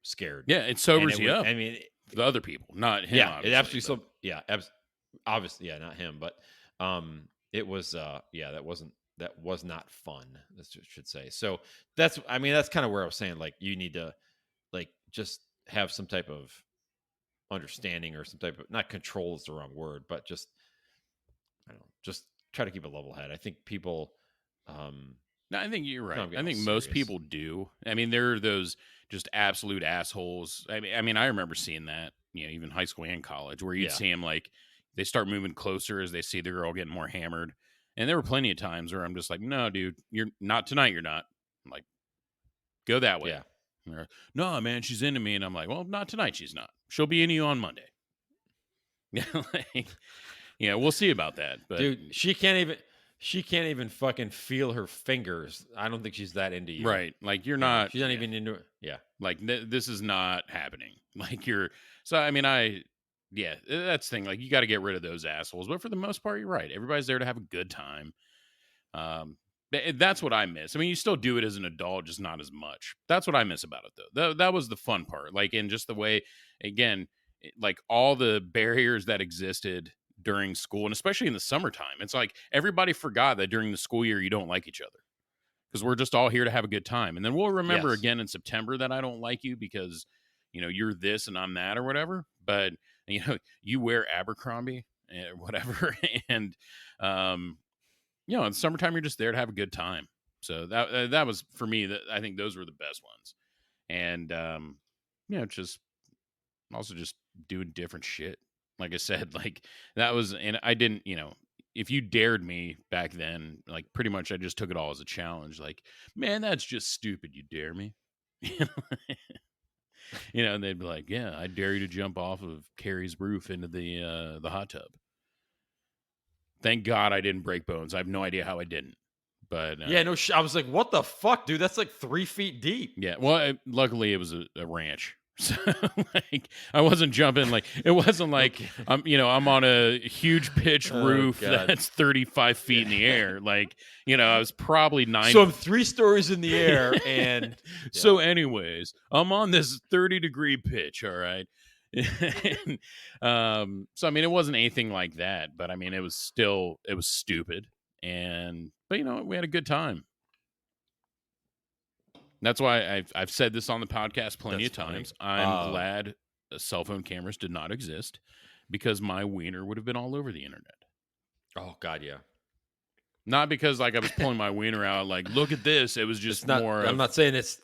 scared. Yeah, it sobers you up. I mean, the other people, not him. Yeah, it absolutely. Obviously, yeah, not him, but it was. That was not fun. I should say. So that's kind of where I was saying, like, you need to, like, just have some type of understanding, or some type of, not control is the wrong word, but just, I don't know, just try to keep a level head. I think people. No, I think you're right. I think most people do. I mean, there are those just absolute assholes. I mean, I remember seeing that, even high school and college, where you'd see them, like, they start moving closer as they see the girl getting more hammered. And there were plenty of times where I'm just like, no, dude, you're not tonight. You're not. I'm like, go that way. Yeah. Like, no, man, she's into me. And I'm like, well, not tonight. She's not. She'll be into you on Monday. Yeah, we'll see about that. But dude, she can't even fucking feel her fingers. I don't think she's that into you. Right. Like, you're not. She's not even into it. Yeah. Like, this is not happening. Like, so, I mean, that's the thing. Like, you got to get rid of those assholes. But for the most part, you're right. Everybody's there to have a good time. That's what I miss. I mean, you still do it as an adult, just not as much. That's what I miss about it, though. That was the fun part. Like, in just the way, again, like, all the barriers that existed during school, and especially in the summertime, it's like everybody forgot that during the school year you don't like each other, because we're just all here to have a good time. And then we'll remember again in September that I don't like you because you're this and I'm that or whatever. But you wear Abercrombie or whatever, and in summertime you're just there to have a good time. So that was for me. That I think those were the best ones. And just also just doing different shit. Like I said, like, that was, and I didn't, if you dared me back then, like, pretty much I just took it all as a challenge. Like, man, that's just stupid. You dare me? And they'd be like, yeah, I dare you to jump off of Carrie's roof into the hot tub. Thank God I didn't break bones. I have no idea how I didn't. But yeah, no, I was like, what the fuck, dude? That's like 3 feet deep. Yeah, well, luckily it was a ranch. So, like, I wasn't jumping, like, it wasn't like I'm on a huge pitch roof that's 35 feet in the air. Like, I was probably 9. So I'm 3 stories in the air, and so anyways, I'm on this 30-degree pitch. All right. And, so I mean, it wasn't anything like that, but I mean, it was stupid, but we had a good time. That's why I've said this on the podcast plenty of times. I'm glad cell phone cameras did not exist, because my wiener would have been all over the internet. Oh God, yeah. Not because, like, I was pulling my wiener out, like, look at this. It was just I'm not saying it's.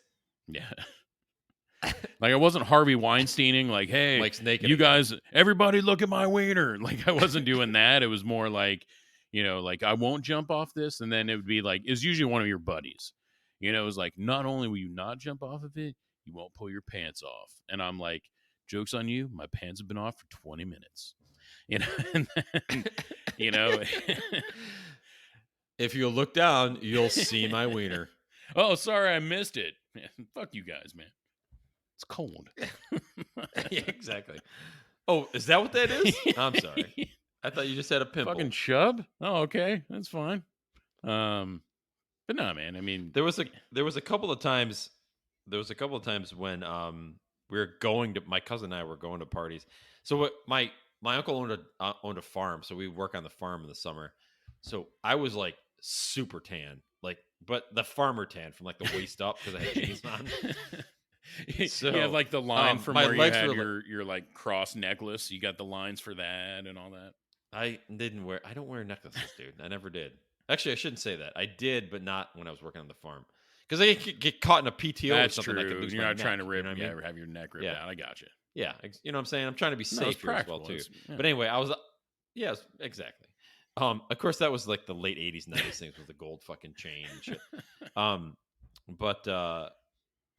Yeah. Like, I wasn't Harvey Weinsteining, like, hey, Mike's naked you guys, everybody look at my wiener. Like, I wasn't doing that. It was more like, like, I won't jump off this. And then it would be like, it's usually one of your buddies. It was like, not only will you not jump off of it, you won't pull your pants off. And I'm like, joke's on you. My pants have been off for 20 minutes. And then, if you look down, you'll see my wiener. Oh, sorry, I missed it. Man, fuck you guys, man. It's cold. Yeah, exactly. Oh, is that what that is? I'm sorry. I thought you just had a pimple. Fucking chub? Oh, okay. That's fine. But no, man. I mean, there was a couple of times when we were going to, my cousin and I were going to parties. So what my uncle owned a farm, so we work on the farm in the summer. So I was like super tan, like, but the farmer tan from like the waist up because I had jeans on. So you have like the line from where you had your like cross necklace. You got the lines for that and all that. I don't wear necklaces, dude. I never did. Actually, I shouldn't say that. I did, but not when I was working on the farm. Because I could get caught in a PTO That's or something. True. I could lose You're my not trying to neck, rip, you know what I mean? have your neck ripped out. I got you. Yeah, you know what I'm saying? I'm trying to be safe here as well, too. Yeah. But anyway, I was, yes, exactly. Of course, that was like the late 80s, 90s things with the gold fucking chain and shit.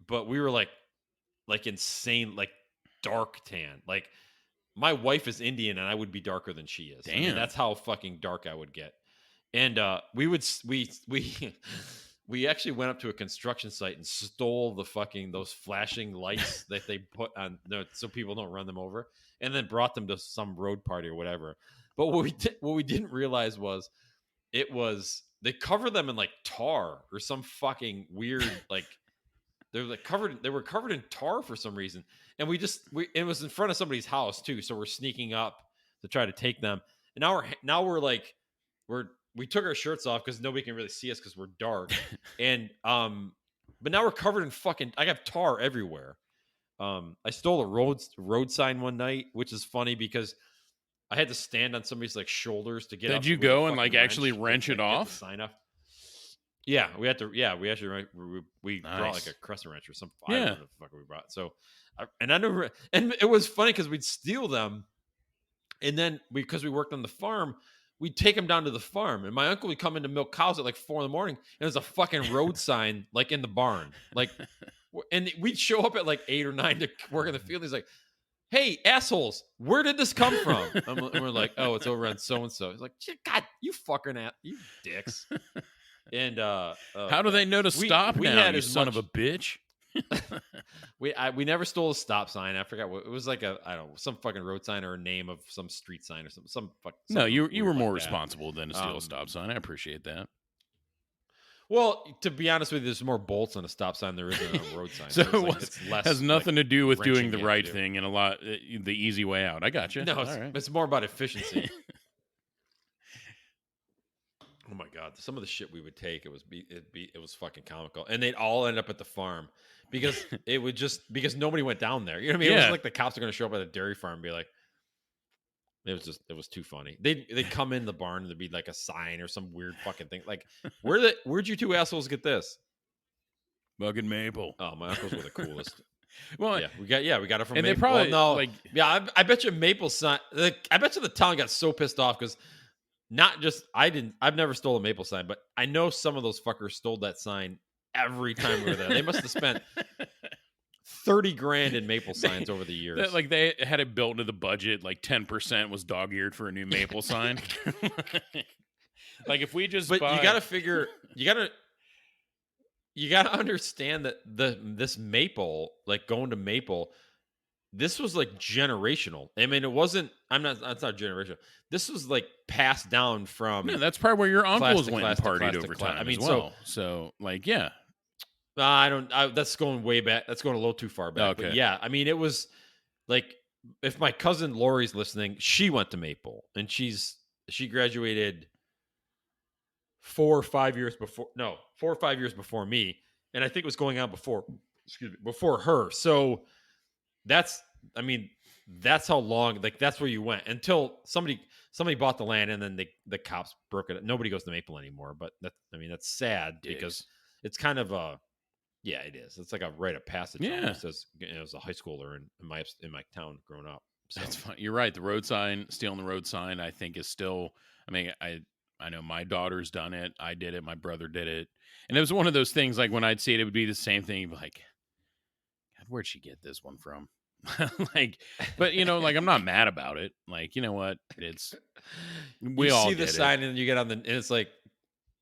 But we were like insane, like dark tan. Like my wife is Indian and I would be darker than she is. Damn. I mean, that's how fucking dark I would get. And we actually went up to a construction site and stole those flashing lights that they put on so people don't run them over, and then brought them to some road party or whatever. But what we didn't realize was they cover them in like tar or some fucking weird like they were covered in tar for some reason. And it was in front of somebody's house too, so we're sneaking up to try to take them. And we took our shirts off because nobody can really see us because we're dark. And but now we're covered in fucking. I got tar everywhere. I stole a road sign one night, which is funny because I had to stand on somebody's like shoulders to get. Did you go and like actually wrench it off? Sign off. Yeah, we had to. Yeah, we actually we brought like a crescent wrench or something. I don't know what the fuck we brought. So, and it was funny because we'd steal them, and then because we worked on the farm, we'd take them down to the farm, and my uncle would come in to milk cows at like 4 a.m, and there's a fucking road sign like in the barn, like, and we'd show up at like 8 or 9 to work in the field. He's like, "Hey, assholes, where did this come from?" And we're like, "Oh, it's over on so and so." He's like, "God, you fucking you dicks." And how do they know to stop now, you son of a bitch? we never stole a stop sign. I forgot what it was, like I don't know, some fucking road sign or a name of some street sign or something. No, you were more responsible than to steal a stop sign. I appreciate that. Well, to be honest with you, there's more bolts on a stop sign there isn't on a road sign. So it's less has nothing to do with doing the right thing and the easy way out. I got you. No, it's more about efficiency. Oh my god! Some of the shit we would take, it was fucking comical, and they'd all end up at the farm because because nobody went down there. You know what I mean? Yeah. It was like the cops are going to show up at a dairy farm and be like, it was too funny. They'd come in the barn and there'd be like a sign or some weird fucking thing. Like, where'd you two assholes get this? Fucking Maple. Oh, my uncles were the coolest. Well, yeah, we got it from and Maple. They probably like, yeah, I bet you Maple sign. I bet you the town got so pissed off because. Not just I've never stole a Maple sign, but I know some of those fuckers stole that sign every time we were there. They must have spent $30,000 in Maple signs over the years. Like they had it built into the budget. Like 10% was dog-eared for a new Maple sign. Like if we just, but you got to figure, you got to understand that this Maple, like going to Maple. This was like generational. I mean, it's not generational. This was like passed down from. Yeah, that's probably where your uncles went and partied over time. I mean, so like, yeah. That's going way back. That's going a little too far back. Okay. But yeah, I mean, it was like if my cousin Lori's listening, she went to Maple and she graduated 4 or 5 years before me, and I think it was going on before her. So. That's how long, like that's where you went until somebody bought the land and then the cops broke it. Nobody goes to Maple anymore, but that's sad because it's kind of it is. It's like a rite of passage. Yeah. As a high schooler in my town growing up. So. That's fine. You're right. The road sign, stealing the road sign, I think is still, I know my daughter's done it. I did it. My brother did it. And it was one of those things, like when I'd see it, it would be the same thing. You'd be like, where'd she get this one from? Like, but like I'm not mad about it. Like, you know what? We all see the sign and you get on and it's like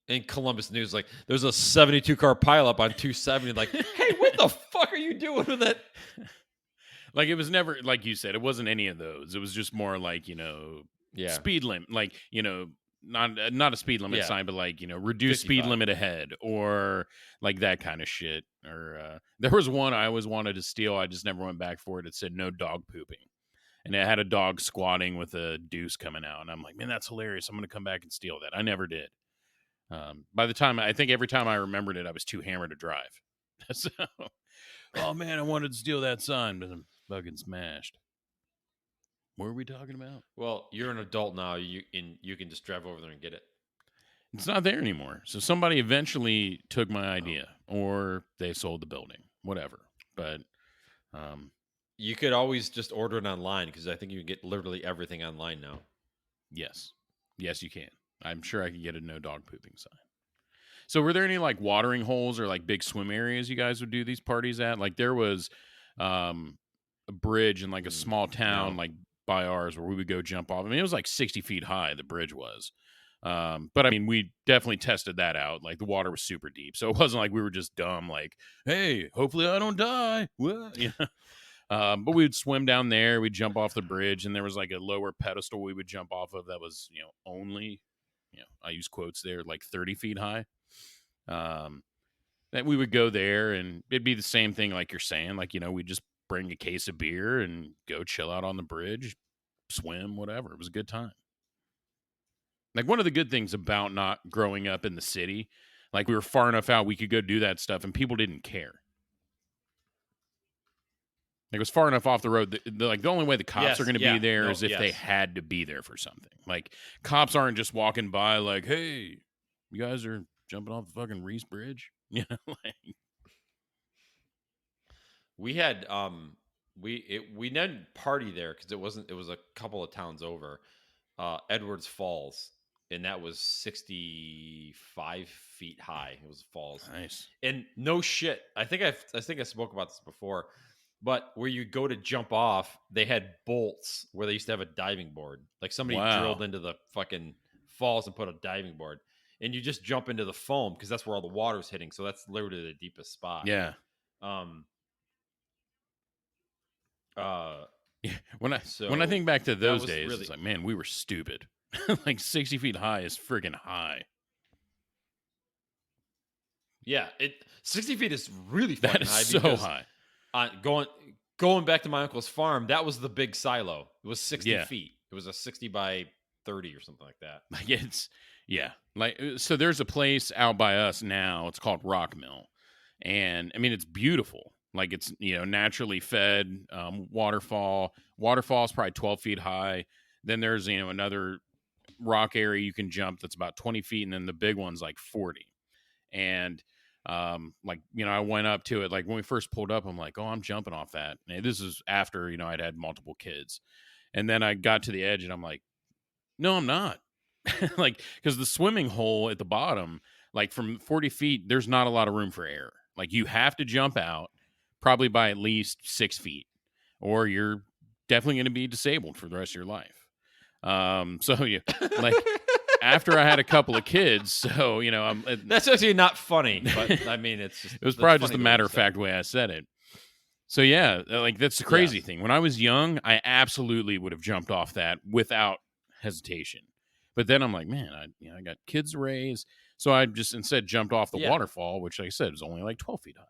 in Columbus News, like there's a 72 car pileup on 270. Like, hey, what the fuck are you doing with that? Like it was never, like you said, it wasn't any of those. It was just more like, speed limit, like, not a speed limit sign, but like, reduce 55. speed limit ahead or like that kind of shit. Or there was one I always wanted to steal. I just never went back for it. It said no dog pooping. And it had a dog squatting with a deuce coming out. And I'm like, man, that's hilarious. I'm going to come back and steal that. I never did. By the time, I think every time I remembered it, I was too hammered to drive. So, oh man, I wanted to steal that sign, but I'm fucking smashed. What were we talking about? Well, you're an adult now. You can just drive over there and get it. It's not there anymore. So somebody eventually took my idea, or they sold the building, whatever. But you could always just order it online because I think you can get literally everything online now. Yes, you can. I'm sure I could get a no dog pooping sign. So were there any like watering holes or like big swim areas you guys would do these parties at? Like there was a bridge in like a small town like by ours where we would go jump off. I mean, it was like 60 feet high, the bridge was. But I mean, we definitely tested that out. Like the water was super deep. So it wasn't like we were just dumb, like, hey, hopefully I don't die. What? But we would swim down there. We'd jump off the bridge, and there was like a lower pedestal we would jump off of that was, only, I use quotes there, like 30 feet high. That we would go there, and it'd be the same thing like you're saying. Like, we'd just bring a case of beer and go chill out on the bridge, swim, whatever. It was a good time. Like one of the good things about not growing up in the city, like we were far enough out, we could go do that stuff, and people didn't care. Like it was far enough off the road. The only way the cops are going to be there is if they had to be there for something. Like cops aren't just walking by like, hey, you guys are jumping off the fucking Reese Bridge. Like we had we didn't party there because it was a couple of towns over. Edwards Falls, and that was 65 feet high. It was falls. Nice. And no shit. I think I spoke about this before. But where you go to jump off, they had bolts where they used to have a diving board. Like somebody drilled into the fucking falls and put a diving board. And you just jump into the foam because that's where all the water's hitting. So that's literally the deepest spot. Yeah. When I think back to those days, it's like, man, we were stupid. Like 60 feet high is friggin' high. Yeah, 60 feet is really fucking that is high. So high. Going back to my uncle's farm, that was the big silo. It was 60 feet. It was a 60 by 30 or something like that. Like so there's a place out by us now. It's called Rock Mill, and I mean it's beautiful. Like it's naturally fed waterfall. Waterfall is probably 12 feet high. Then there's another rock area you can jump that's about 20 feet, and then the big one's like 40. And I went up to it, like when we first pulled up, I'm like, oh, I'm jumping off that. And this is after, I'd had multiple kids. And then I got to the edge and I'm like, no, I'm not. Like, cause the swimming hole at the bottom, like from 40 feet, there's not a lot of room for error. Like you have to jump out probably by at least 6 feet or you're definitely going to be disabled for the rest of your life. So you like, after I had a couple of kids, so that's actually not funny, but I mean, it was probably just a matter of fact way I said it. So yeah, like that's the crazy thing. When I was young, I absolutely would have jumped off that without hesitation. But then I'm like, man, I got kids to raise, so I just instead jumped off the waterfall, which, like I said, is only like 12 feet high.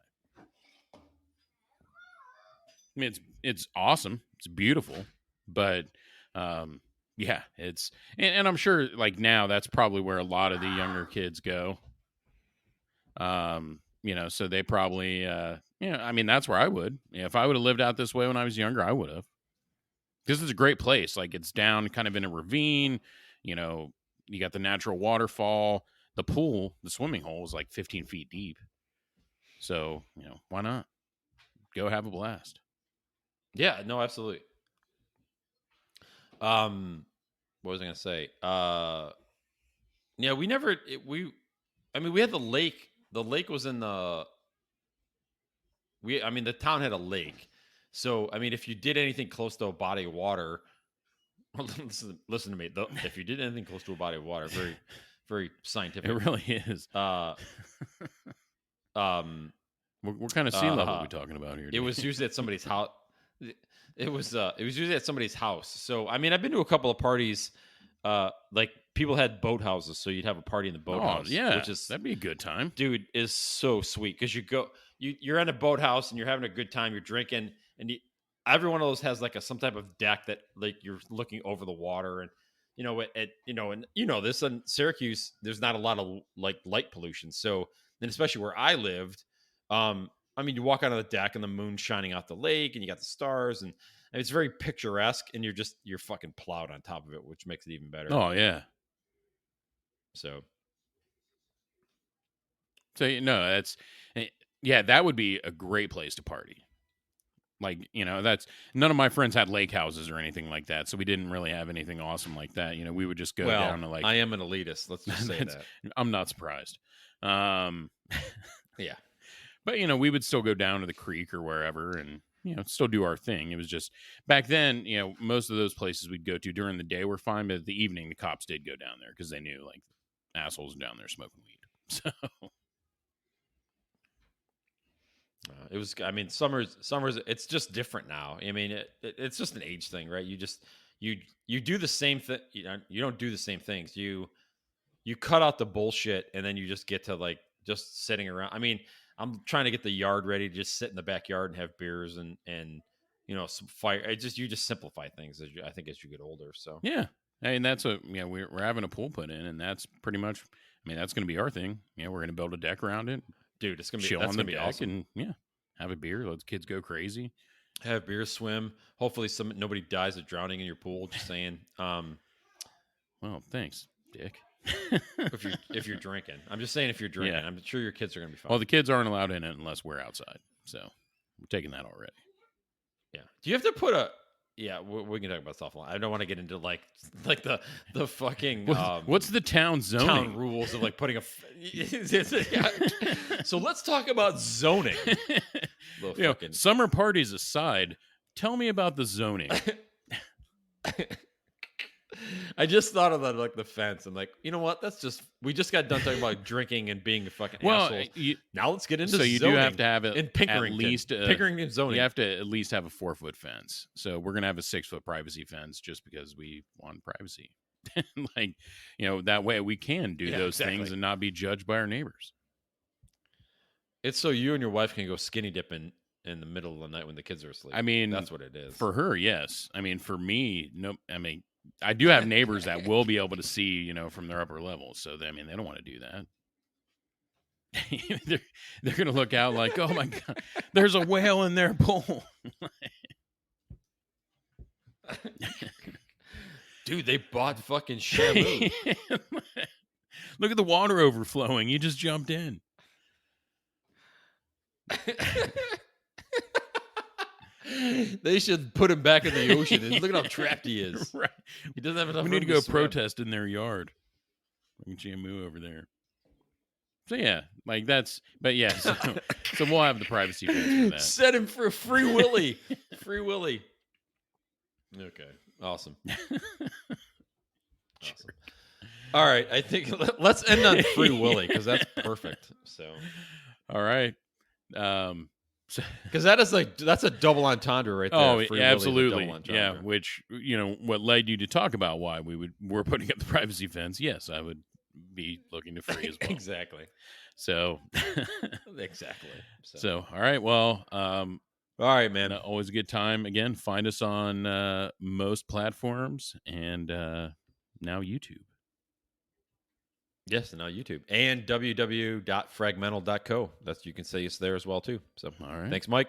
I mean, it's awesome, it's beautiful, but yeah, it's and I'm sure like now that's probably where a lot of the younger kids go. So they probably I mean that's where I would. If I would have lived out this way when I was younger, I would have. Because it's a great place. Like it's down kind of in a ravine, you got the natural waterfall, the pool, the swimming hole is like 15 feet deep. So, why not? Go have a blast. Yeah, no, absolutely. What was I going to say? Yeah, we had the lake. The lake was in the town had a lake. So, I mean, if you did anything close to a body of water, listen to me. If you did anything close to a body of water, very, very scientific. It really is. What kind of sea level are we talking about here? It was usually at somebody's house. It was usually at somebody's house. So I mean, I've been to a couple of parties. Like people had boathouses, so you'd have a party in the boathouse. Yeah, which is that'd be a good time, dude. Is so sweet because you're in a boathouse and you're having a good time. You're drinking, and every one of those has like some type of deck that like you're looking over the water, and this in Syracuse, there's not a lot of like light pollution. So then, especially where I lived, I mean, you walk out on the deck and the moon's shining out the lake, and you got the stars, and it's very picturesque. And you're fucking plowed on top of it, which makes it even better. Oh yeah. So that's that would be a great place to party. Like, that's none of my friends had lake houses or anything like that, so we didn't really have anything awesome like that. We would just go down to like. I am an elitist. Let's just say that. I'm not surprised. Yeah, but we would still go down to the creek or wherever, and still do our thing. It was just back then. Most of those places we'd go to during the day were fine, but at the evening the cops did go down there because they knew like assholes down there smoking weed. So. It was. I mean, summers. It's just different now. I mean, it's just an age thing, right? You just you do the same thing. You don't do the same things. You cut out the bullshit, and then you just get to like just sitting around. I mean, I'm trying to get the yard ready to just sit in the backyard and have beers and some fire. You just simplify things I think as you get older. So yeah, and that's we're having a pool put in, and that's pretty much. I mean, that's going to be our thing. We're going to build a deck around it. Dude, it's gonna be chill on the deck awesome. And have a beer. Let the kids go crazy. Have beer, swim. Hopefully, nobody dies of drowning in your pool. Just saying. Well, thanks, Dick. if you're drinking, I'm just saying if you're drinking, I'm sure your kids are gonna be fine. Well, the kids aren't allowed in it unless we're outside, so we're taking that already. Yeah. Do you have to put a? Yeah, we can talk about stuff. I don't want to get into like the fucking what's the town zoning? Town rules of like putting a. So let's talk about zoning. Summer parties aside, tell me about the zoning. I just thought of that, like the fence. I'm like, you know what? We just got done talking about drinking and being a fucking assholes. Now let's get into so you zoning. Do have to have it in Pickering, at least Pickering and zoning. You have to at least have a 4-foot fence. So we're gonna have a 6-foot privacy fence just because we want privacy. Like, that way we can do those things and not be judged by our neighbors. It's so you and your wife can go skinny dipping in the middle of the night when the kids are asleep. I mean, that's what it is. For her, yes. I mean, for me, no. I mean, I do have neighbors that will be able to see, from their upper levels. So, they don't want to do that. they're going to look out like, oh, my God, there's a whale in their pool. Dude, they bought fucking Shamu. Look at the water overflowing. You just jumped in. They should put him back in the ocean. Look at how trapped he is. Right. He doesn't have enough. We need to go protest in their yard. Like Shamu over there. So yeah, like that's. But yeah, so we'll have the privacy fence for that. Set him for Free Willy. Free Willy. Okay. Awesome. Awesome. All right, I think let's end on Free Willy because that's perfect. So, all right, because that's a double entendre right there. Oh, Free absolutely, yeah. Which what led you to talk about why we're putting up the privacy fence? Yes, I would be looking to free as well. Exactly. So, exactly. So, all right, well. All right, man. Always a good time. Again, find us on most platforms and now YouTube. Yes, now YouTube. And www.fragmental.co. You can see us there as well, too. So, all right. Thanks, Mike.